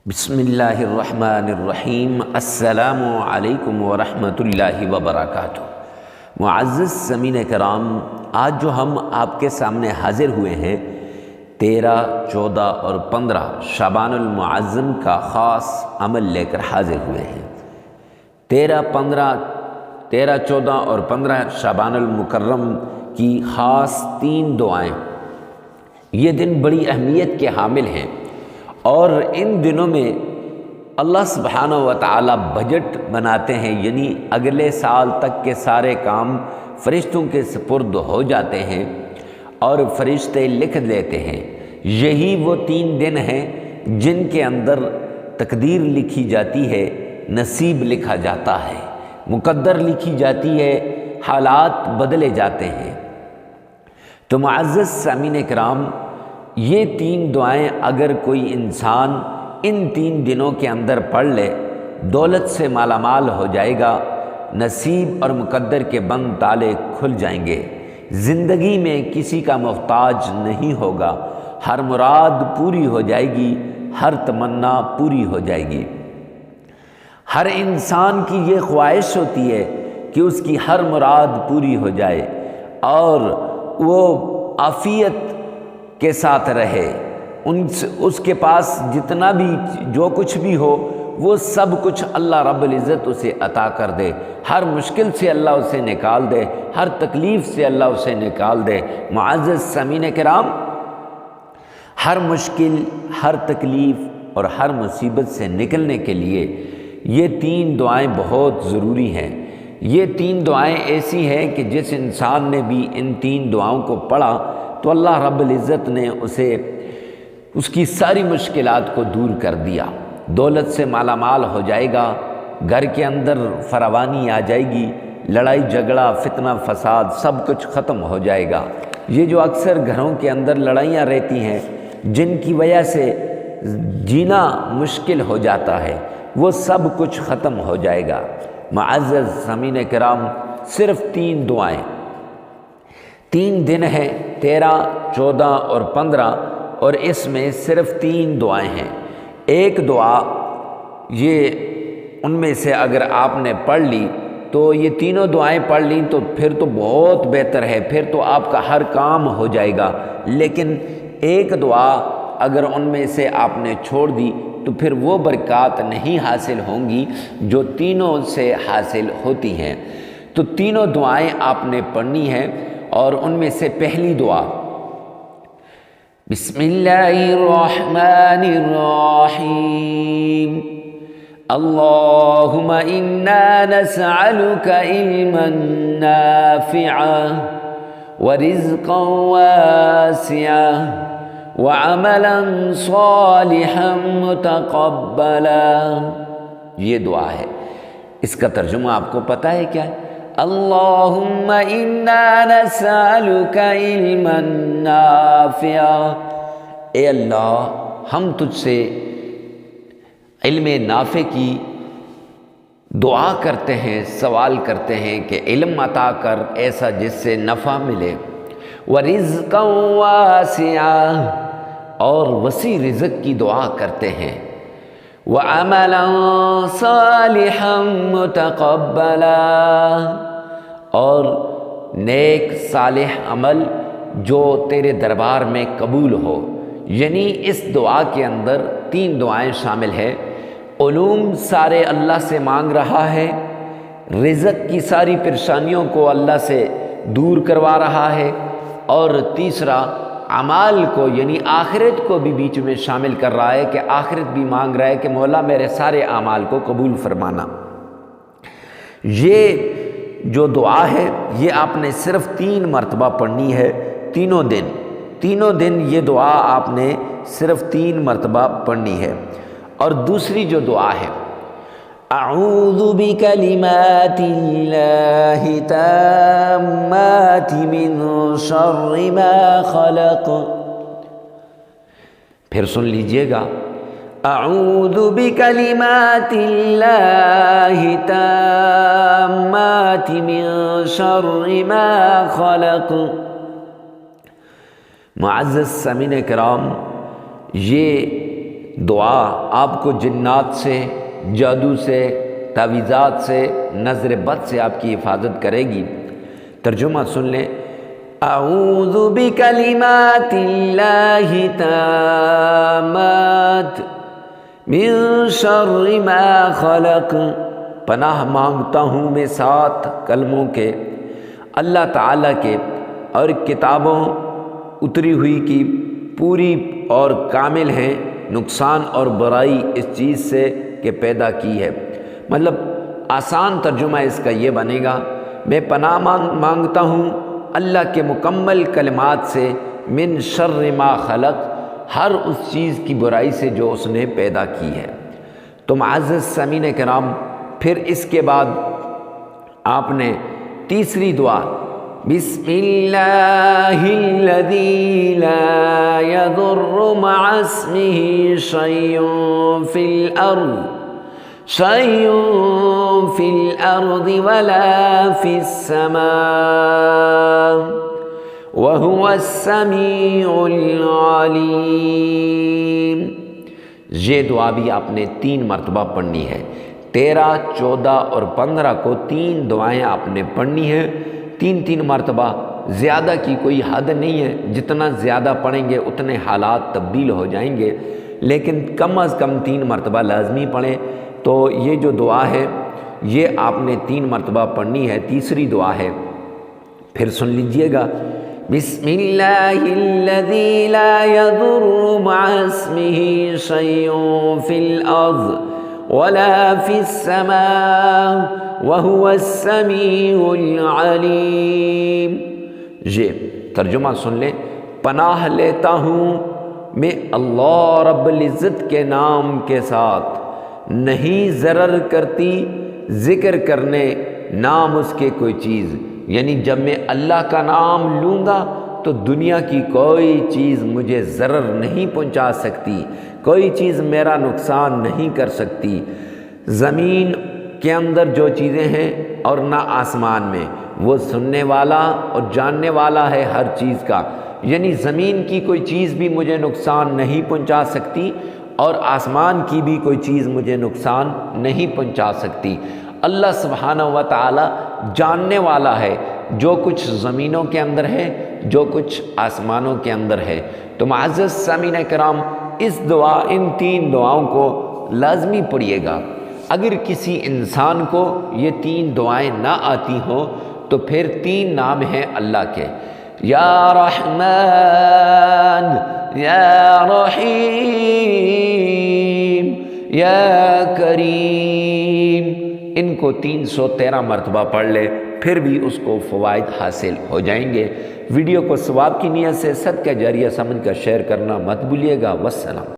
بسم اللہ الرحمن الرحیم۔ السلام علیکم ورحمۃ اللہ وبرکاتہ۔ معزز سامعین کرام، آج جو ہم آپ کے سامنے حاضر ہوئے ہیں 13، 14 اور 15 شعبان المعظم کا خاص عمل لے کر حاضر ہوئے ہیں۔ 13، 14 اور 15 شعبان المکرم کی خاص 3 دعائیں، یہ دن بڑی اہمیت کے حامل ہیں، اور ان دنوں میں اللہ سبحانہ و تعالی بجٹ بناتے ہیں، یعنی اگلے سال تک کے سارے کام فرشتوں کے سپرد ہو جاتے ہیں اور فرشتے لکھ لیتے ہیں۔ یہی وہ 3 دن ہیں جن کے اندر تقدیر لکھی جاتی ہے، نصیب لکھا جاتا ہے، مقدر لکھی جاتی ہے، حالات بدلے جاتے ہیں۔ تو معزز سامعین کرام، یہ 3 دعائیں اگر کوئی انسان ان 3 دنوں کے اندر پڑھ لے، دولت سے مالا مال ہو جائے گا، نصیب اور مقدر کے بند تالے کھل جائیں گے، زندگی میں کسی کا محتاج نہیں ہوگا، ہر مراد پوری ہو جائے گی، ہر تمنا پوری ہو جائے گی۔ ہر انسان کی یہ خواہش ہوتی ہے کہ اس کی ہر مراد پوری ہو جائے اور وہ عافیت کے ساتھ رہے، اس کے پاس جتنا بھی جو کچھ بھی ہو وہ سب کچھ اللہ رب العزت اسے عطا کر دے، ہر مشکل سے اللہ اسے نکال دے، ہر تکلیف سے اللہ اسے نکال دے۔ معزز سامعین کرام، ہر مشکل، ہر تکلیف اور ہر مصیبت سے نکلنے کے لیے یہ 3 دعائیں بہت ضروری ہیں۔ یہ 3 دعائیں ایسی ہیں کہ جس انسان نے بھی ان 3 دعاؤں کو پڑھا تو اللہ رب العزت نے اس کی ساری مشکلات کو دور کر دیا، دولت سے مالا مال ہو جائے گا، گھر کے اندر فراوانی آ جائے گی، لڑائی جھگڑا فتنہ فساد سب کچھ ختم ہو جائے گا۔ یہ جو اکثر گھروں کے اندر لڑائیاں رہتی ہیں، جن کی وجہ سے جینا مشکل ہو جاتا ہے، وہ سب کچھ ختم ہو جائے گا۔ معزز سامعین کرام، صرف 3 دعائیں، 3 دن ہیں 13، 14 اور 15، اور اس میں صرف 3 دعائیں ہیں۔ ایک دعا یہ ان میں سے اگر آپ نے پڑھ لی تو یہ تینوں دعائیں پڑھ لیں تو پھر تو بہت بہتر ہے، پھر تو آپ کا ہر کام ہو جائے گا۔ لیکن ایک دعا اگر ان میں سے آپ نے چھوڑ دی تو پھر وہ برکات نہیں حاصل ہوں گی جو تینوں سے حاصل ہوتی ہیں۔ تو تینوں دعائیں آپ نے پڑھنی ہیں، اور ان میں سے پہلی دعا بسم اللہ الرحمن الرحیم، اللہم انا نسألک علما نافعا ورزقا واسعا وعملا صالحا متقبلا۔ یہ دعا ہے، اس کا ترجمہ آپ کو پتہ ہے کیا ہے؟ اللہم انا نسألک علما نافعا، اے اللہ ہم تجھ سے علم نافع کی دعا کرتے ہیں، سوال کرتے ہیں کہ علم عطا کر ایسا جس سے نفع ملے، ورزقا واسعا، اور وسیع رزق کی دعا کرتے ہیں، وعملا صالحا متقبلا، اور نیک صالح عمل جو تیرے دربار میں قبول ہو۔ یعنی اس دعا کے اندر 3 دعائیں شامل ہیں۔ علوم سارے اللہ سے مانگ رہا ہے، رزق کی ساری پریشانیوں کو اللہ سے دور کروا رہا ہے، اور تیسرا اعمال کو یعنی آخرت کو بھی بیچ میں شامل کر رہا ہے کہ آخرت بھی مانگ رہا ہے کہ مولا میرے سارے اعمال کو قبول فرمانا۔ یہ جو دعا ہے یہ آپ نے صرف 3 مرتبہ پڑھنی ہے، تینوں دن یہ دعا آپ نے صرف 3 مرتبہ پڑھنی ہے۔ اور دوسری جو دعا ہے، اعوذ بکلمات اللہ التامات من شر ما خلق، پھر سن لیجئے گا، اعوذ بکلمات اللہ التامات من شر ما خلق۔ معزز سامعین کرام، یہ دعا آپ کو جنات سے، جادو سے، تعویذات سے، نظر بد سے آپ کی حفاظت کرے گی۔ ترجمہ سن لیں، اعوذ بکلمات اللہ التامات من شر ما خلق، پناہ مانگتا ہوں میں 7 کلموں کے اللہ تعالیٰ کے اور کتابوں اتری ہوئی کی پوری اور کامل ہیں، نقصان اور برائی اس چیز سے کہ پیدا کی ہے۔ مطلب آسان ترجمہ اس کا یہ بنے گا، میں پناہ مانگتا ہوں اللہ کے مکمل کلمات سے، من شر ما خلق، ہر اس چیز کی برائی سے جو اس نے پیدا کی ہے۔ تو معزز سامعین کرام، پھر اس کے بعد آپ نے تیسری دعا، بسم اللہ الذی لا یضر مع اسمہ شیء فی الارض ولا فی السماء وہو السمیع العلیم۔ یہ دعا بھی آپ نے 3 مرتبہ پڑھنی ہے۔ 13، 14 اور 15 کو 3 دعائیں آپ نے پڑھنی ہیں، 3 مرتبہ۔ زیادہ کی کوئی حد نہیں ہے، جتنا زیادہ پڑھیں گے اتنے حالات تبدیل ہو جائیں گے، لیکن کم از کم 3 مرتبہ لازمی پڑھیں۔ تو یہ جو دعا ہے یہ آپ نے 3 مرتبہ پڑھنی ہے۔ تیسری دعا ہے، پھر سن لیجئے گا، بسم اللہ الذی لا یضر مع اسمہ شیء فی الارض ولا فی السماء وہو السمیع العلیم۔ یہ ترجمہ سن لیں، پناہ لیتا ہوں میں اللہ رب العزت کے نام کے ساتھ، نہیں ضرر کرتی ذکر کرنے نام اس کے کوئی چیز، یعنی جب میں اللہ کا نام لوں گا تو دنیا کی کوئی چیز مجھے ضرر نہیں پہنچا سکتی، کوئی چیز میرا نقصان نہیں کر سکتی۔ زمین کے اندر جو چیزیں ہیں اور نہ آسمان میں، وہ سننے والا اور جاننے والا ہے ہر چیز کا، یعنی زمین کی کوئی چیز بھی مجھے نقصان نہیں پہنچا سکتی اور آسمان کی بھی کوئی چیز مجھے نقصان نہیں پہنچا سکتی۔ اللہ سبحانہ و تعالی جاننے والا ہے جو کچھ زمینوں کے اندر ہے، جو کچھ آسمانوں کے اندر ہے۔ تو معزز سامعین کرام، اس دعا، ان 3 دعاؤں کو لازمی پڑھیے گا۔ اگر کسی انسان کو یہ 3 دعائیں نہ آتی ہوں تو پھر 3 نام ہیں اللہ کے، یا رحمان، یا رحیم، یا کریم، ان کو 313 مرتبہ پڑھ لے، پھر بھی اس کو فوائد حاصل ہو جائیں گے۔ ویڈیو کو ثواب کی نیت سے صدقہ جاریہ سمجھ کر شیئر کرنا مت بھولیے گا۔ والسلام۔